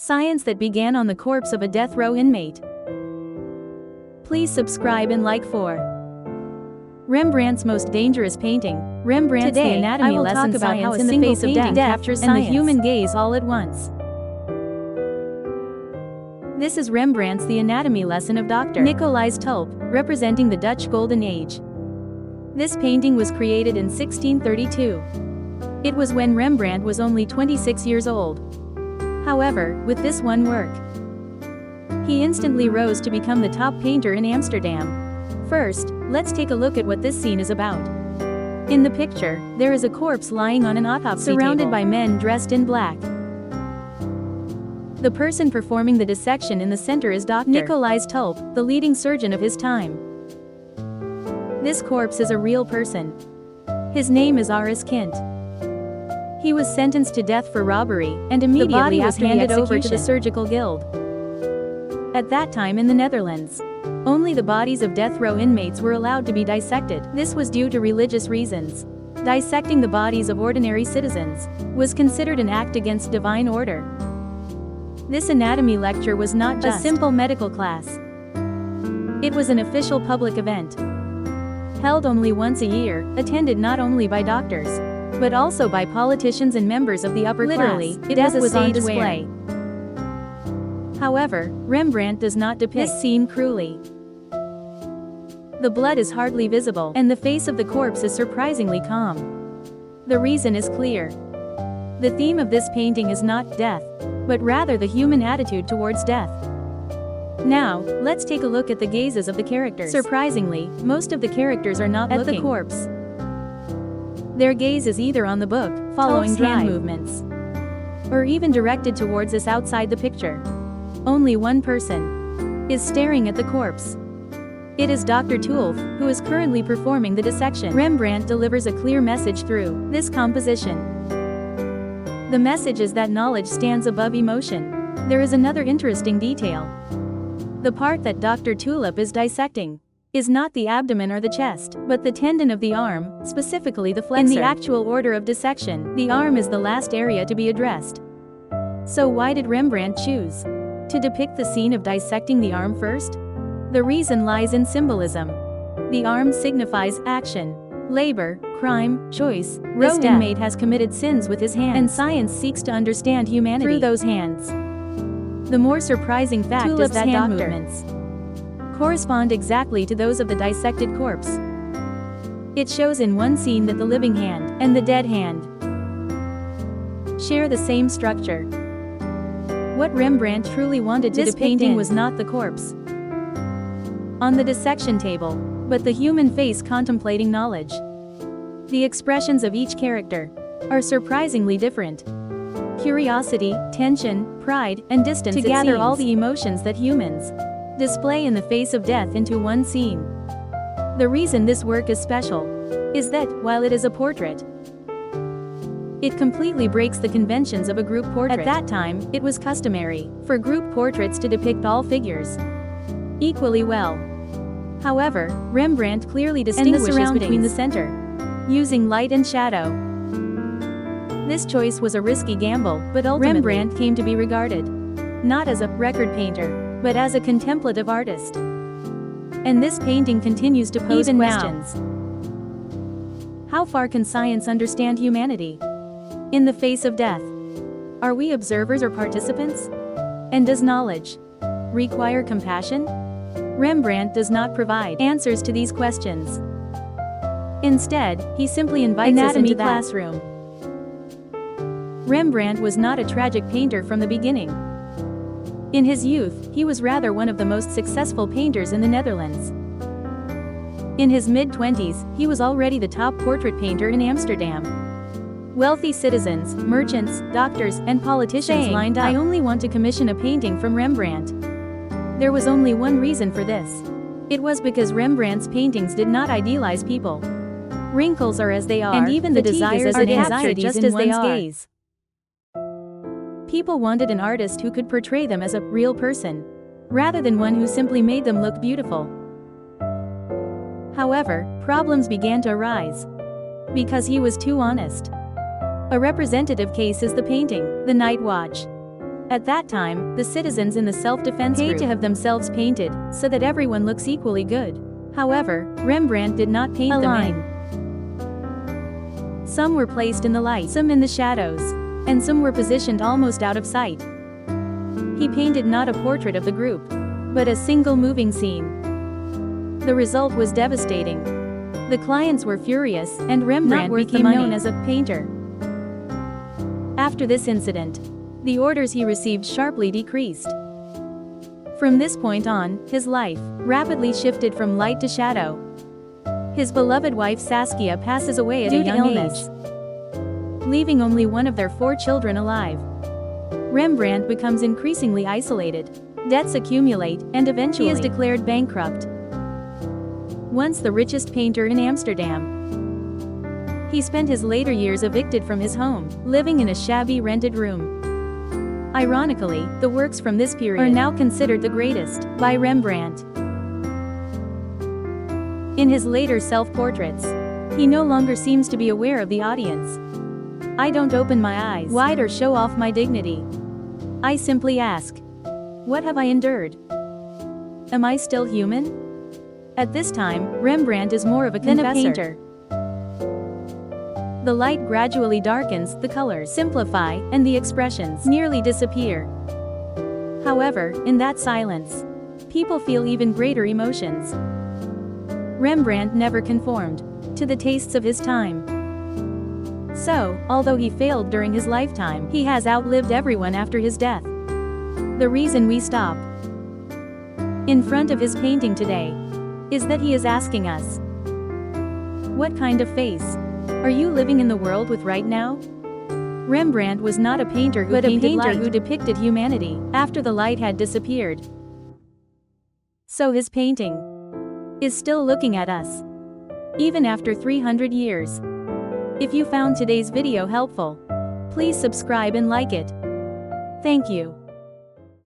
Science that began on the corpse of a death row inmate. Please subscribe and like for Rembrandt's most dangerous painting. Rembrandt's The Anatomy Lesson about how in the face of death captures and the human gaze all at once. This is Rembrandt's The Anatomy Lesson of Dr. Nicolaes Tulp, representing the Dutch Golden Age. This painting was created in 1632. It was when Rembrandt was only 26 years old. However, with this one work, he instantly rose to become the top painter in Amsterdam. First, let's take a look at what this scene is about. In the picture, there is a corpse lying on an autopsy surrounded by men dressed in black. The person performing the dissection in the center is Dr. Nicolaes Tulp, the leading surgeon of his time. This corpse is a real person. His name is Aris Kint. He was sentenced to death for robbery, and immediately was handed over to the surgical guild. At that time in the Netherlands, only the bodies of death row inmates were allowed to be dissected. This was due to religious reasons. Dissecting the bodies of ordinary citizens was considered an act against divine order. This anatomy lecture was not just a simple medical class. It was an official public event, held only once a year, attended not only by doctors, but also by politicians and members of the upper class. Literally, it was on display. However, Rembrandt does not depict this scene cruelly. The blood is hardly visible, and the face of the corpse is surprisingly calm. The reason is clear. The theme of this painting is not death, but rather the human attitude towards death. Now, let's take a look at the gazes of the characters. Surprisingly, most of the characters are not looking at the corpse. Their gaze is either on the book, following hand movements, or even directed towards us outside the picture. Only one person is staring at the corpse. It is Dr. Tulp, who is currently performing the dissection. Rembrandt delivers a clear message through this composition. The message is that knowledge stands above emotion. There is another interesting detail. The part that Dr. Tulp is dissecting is not the abdomen or the chest, but the tendon of the arm, specifically the flexor. In the actual order of dissection, the arm is the last area to be addressed. So why did Rembrandt choose to depict the scene of dissecting the arm first? The reason lies in symbolism. The arm signifies action, labor, crime, choice. This inmate has committed sins with his hands, and science seeks to understand humanity through those hands. The more surprising fact is that hand movements correspond exactly to those of the dissected corpse. It shows in one scene that the living hand and the dead hand share the same structure. What Rembrandt truly wanted to depict was not the corpse on the dissection table, but the human face contemplating knowledge. The expressions of each character are surprisingly different. Curiosity, tension, pride, and distance to gather all the emotions that humans display in the face of death into one scene. The reason this work is special is that, while it is a portrait, it completely breaks the conventions of a group portrait. At that time, it was customary for group portraits to depict all figures equally well. However, Rembrandt clearly distinguishes between the center, using light and shadow. This choice was a risky gamble, but ultimately Rembrandt came to be regarded not as a record painter, but as a contemplative artist. And this painting continues to pose questions. How far can science understand humanity in the face of death? Are we observers or participants? And does knowledge require compassion? Rembrandt does not provide answers to these questions. Instead, he simply invites us into the classroom. Rembrandt was not a tragic painter from the beginning. In his youth, he was rather one of the most successful painters in the Netherlands. In his mid-20s, he was already the top portrait painter in Amsterdam. Wealthy citizens, merchants, doctors, and politicians lined up. I only want to commission a painting from Rembrandt. There was only one reason for this. It was because Rembrandt's paintings did not idealize people. Wrinkles are as they are, and even the desires and anxieties just as they are. People wanted an artist who could portray them as a real person, rather than one who simply made them look beautiful. However, problems began to arise because he was too honest. A representative case is the painting, The Night Watch. At that time, the citizens in the self-defense paid to have themselves painted, so that everyone looks equally good. However, Rembrandt did not paint the line. Some were placed in the light, some in the shadows, and some were positioned almost out of sight. He painted not a portrait of the group, but a single moving scene. The result was devastating. The clients were furious, and Rembrandt became known as a painter. After this incident, the orders he received sharply decreased. From this point on, his life rapidly shifted from light to shadow. His beloved wife Saskia passes away at a young age, leaving only one of their 4 children alive. Rembrandt becomes increasingly isolated. Debts accumulate, and eventually he is declared bankrupt. Once the richest painter in Amsterdam, he spent his later years evicted from his home, living in a shabby rented room. Ironically, the works from this period are now considered the greatest by Rembrandt. In his later self-portraits, he no longer seems to be aware of the audience. I don't open my eyes wide or show off my dignity. I simply ask, what have I endured? Am I still human? At this time, Rembrandt is more of a confessor than a painter. The light gradually darkens, the colors simplify, and the expressions nearly disappear. However, in that silence, people feel even greater emotions. Rembrandt never conformed to the tastes of his time. So, although he failed during his lifetime, he has outlived everyone after his death. The reason we stop in front of his painting today is that he is asking us, what kind of face are you living in the world with right now? Rembrandt was not a painter who who depicted humanity after the light had disappeared. So his painting is still looking at us, even after 300 years. If you found today's video helpful, please subscribe and like it. Thank you.